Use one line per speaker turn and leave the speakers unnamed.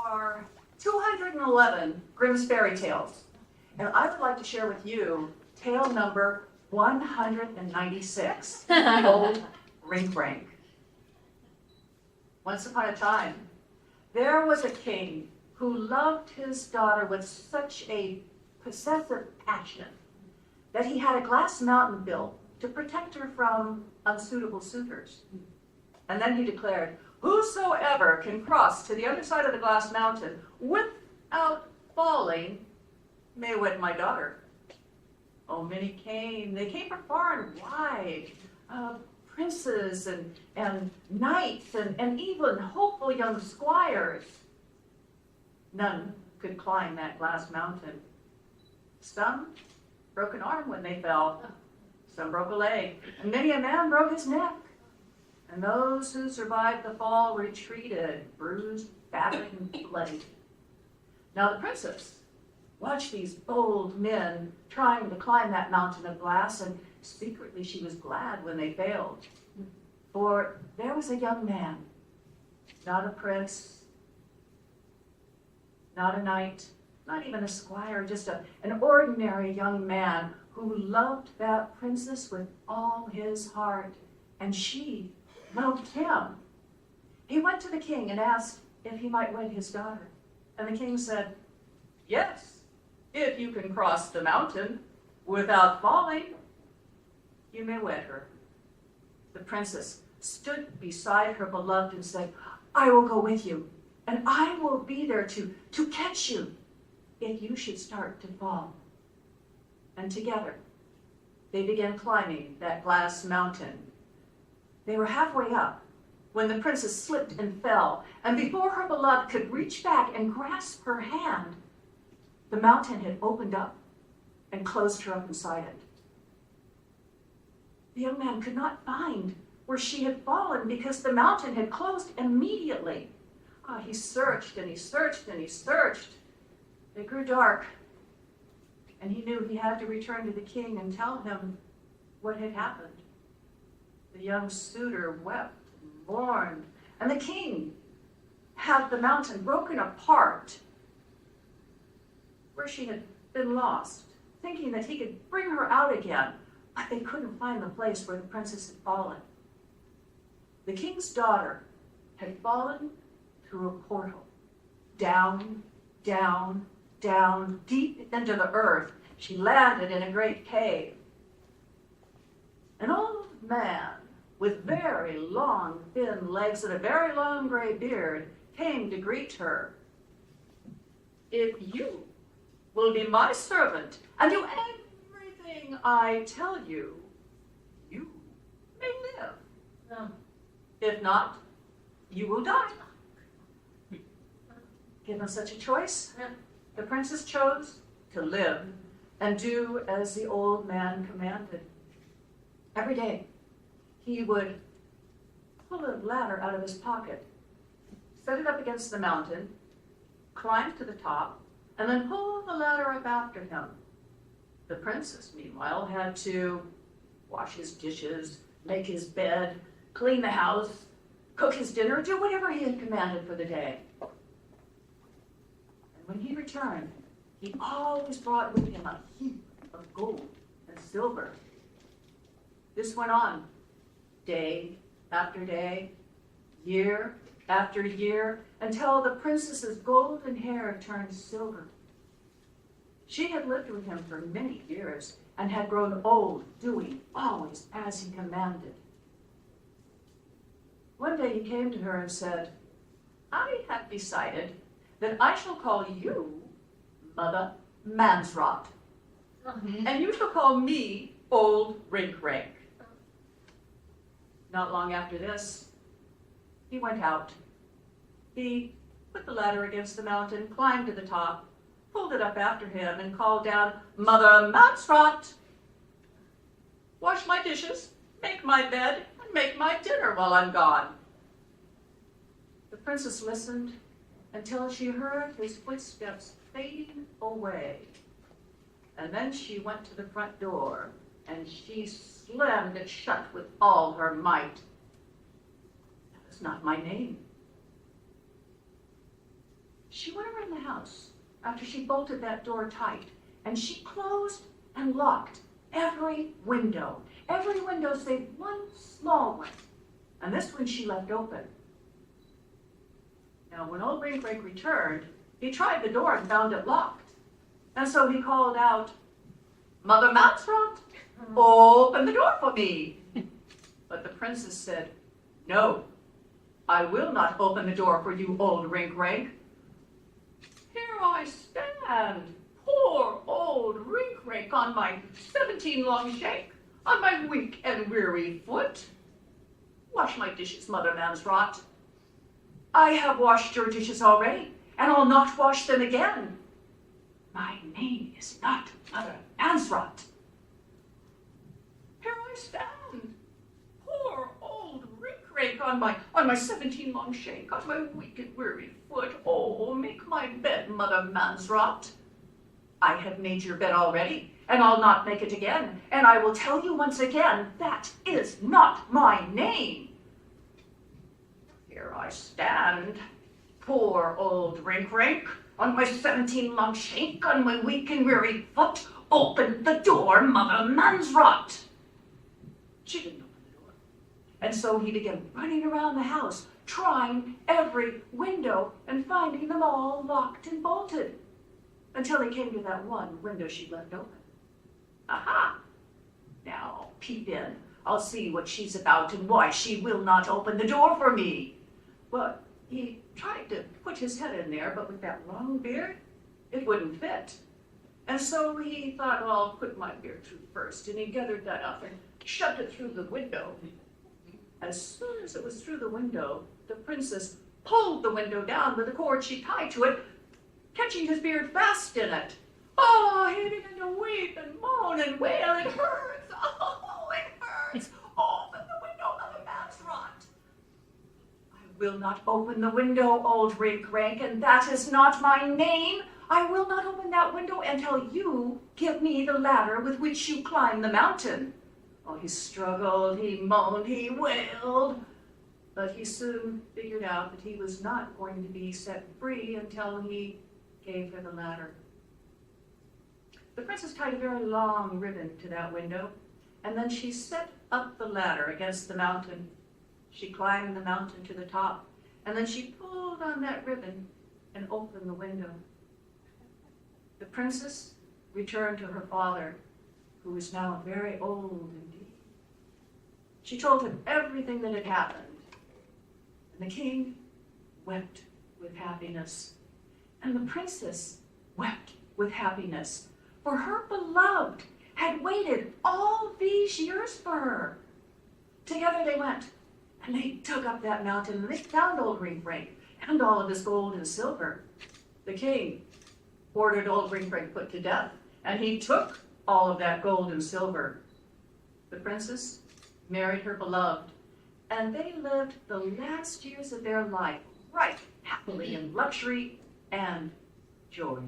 are 211 Grimm's Fairy Tales, and I would like to share with you tale number 196, Old RinkRank. Once upon a time, there was a king who loved his daughter with such a possessive passion that he had a glass mountain built to protect her from unsuitable suitors. And then he declared, "Whosoever can cross to the other side of the glass mountain without falling may wed my daughter." Oh, many came. They came from far and wide. Princes and knights and even hopeful young squires. None could climb that glass mountain. Some broke an arm when they fell. Some broke a leg. And many a man broke his neck. And those who survived the fall retreated, bruised, battered, and bloody. Now the princess watched these bold men trying to climb that mountain of glass, and secretly she was glad when they failed. For there was a young man, not a prince, not a knight, not even a squire, just an ordinary young man who loved that princess with all his heart, and she loved him. He went to the king and asked if he might wed his daughter. And the king said, "Yes, if you can cross the mountain without falling, you may wed her." The princess stood beside her beloved and said, "I will go with you, and I will be there to catch you if you should start to fall." And together, they began climbing that glass mountain. They were halfway up when the princess slipped and fell, and before her beloved could reach back and grasp her hand, the mountain had opened up and closed her up inside it. The young man could not find where she had fallen because the mountain had closed immediately. He searched and he searched and he searched. It grew dark, and he knew he had to return to the king and tell him what had happened. The young suitor wept and mourned, and the king had the mountain broken apart where she had been lost, thinking that he could bring her out again, but they couldn't find the place where the princess had fallen. The king's daughter had fallen through a portal, down, down, down, deep into the earth. She landed in a great cave. An old man with very long, thin legs and a very long gray beard came to greet her. "If you will be my servant and do everything I tell you, you may live. If not, you will die." Given such a choice, the princess chose to live and do as the old man commanded. Every day, he would pull a ladder out of his pocket, set it up against the mountain, climb to the top, and then pull the ladder up after him. The princess, meanwhile, had to wash his dishes, make his bed, clean the house, cook his dinner, do whatever he had commanded for the day. And when he returned, he always brought with him a heap of gold and silver. This went on day after day, year after year, until the princess's golden hair turned silver. She had lived with him for many years and had grown old, doing always as he commanded. One day he came to her and said, "I have decided that I shall call you Mother Mansrot, and you shall call me Old RinkRank." Not long after this, he went out. He put the ladder against the mountain, climbed to the top, pulled it up after him, and called down, "Mother Mansrot, wash my dishes, make my bed, and make my dinner while I'm gone." The princess listened until she heard his footsteps fading away. And then she went to the front door, and she slammed it shut with all her might. "That is not my name." she went around the house after she bolted that door tight, and she closed and locked every window save one small one, and this one she left open. Now, when Old RinkRank returned, he tried the door and found it locked, and so he called out, "Mother Mouserot, open the door for me." But the princess said, "No, I will not open the door for you, Old RinkRank. Here I stand, poor Old RinkRank, on my 17 long shank, on my weak and weary foot. Wash my dishes, Mother Mouserot. I have washed your dishes already, and I'll not wash them again. My name is not Mother Mouserot. Here I stand, poor Old RinkRank, on my 17 long shank, on my weak and weary foot. Oh, make my bed, Mother Mouserot. I have made your bed already, and I'll not make it again, and I will tell you once again, that is not my name. Here I stand, poor Old RinkRank, on my 17 long shank, on my weak and weary foot. Open the door, Mother Mouserot." She didn't open the door, and so he began running around the house, trying every window and finding them all locked and bolted, until he came to that one window she left open. Aha! Now I'll peep in. I'll see what she's about and why she will not open the door for me. But he tried to put his head in there, but with that long beard, it wouldn't fit. And so he thought, well, I'll put my beard through first, and he gathered that up and shoved it through the window. As soon as it was through the window, the princess pulled the window down with the cord she tied to it, catching his beard fast in it. Oh, he began to weep and moan and wail. It hurts. Oh, it hurts. Open the window, Mother Mouserot. I will not open the window, Old RinkRank, and that is not my name. I will not open that window until you give me the ladder with which you climb the mountain. Oh, he struggled, he moaned, he wailed, but he soon figured out that he was not going to be set free until he gave her the ladder. The princess tied a very long ribbon to that window, and then she set up the ladder against the mountain. She climbed the mountain to the top, and then she pulled on that ribbon and opened the window. The princess returned to her father, who was now very old indeed. She told him everything that had happened, and the king wept with happiness, and the princess wept with happiness, for her beloved had waited all these years for her. Together they went, and they dug up that mountain, and they found Old RinkRank and all of his gold and silver. The king ordered Old RinkRank put to death, and he took all of that gold and silver. The princess married her beloved, and they lived the last years of their life right happily in luxury and joy.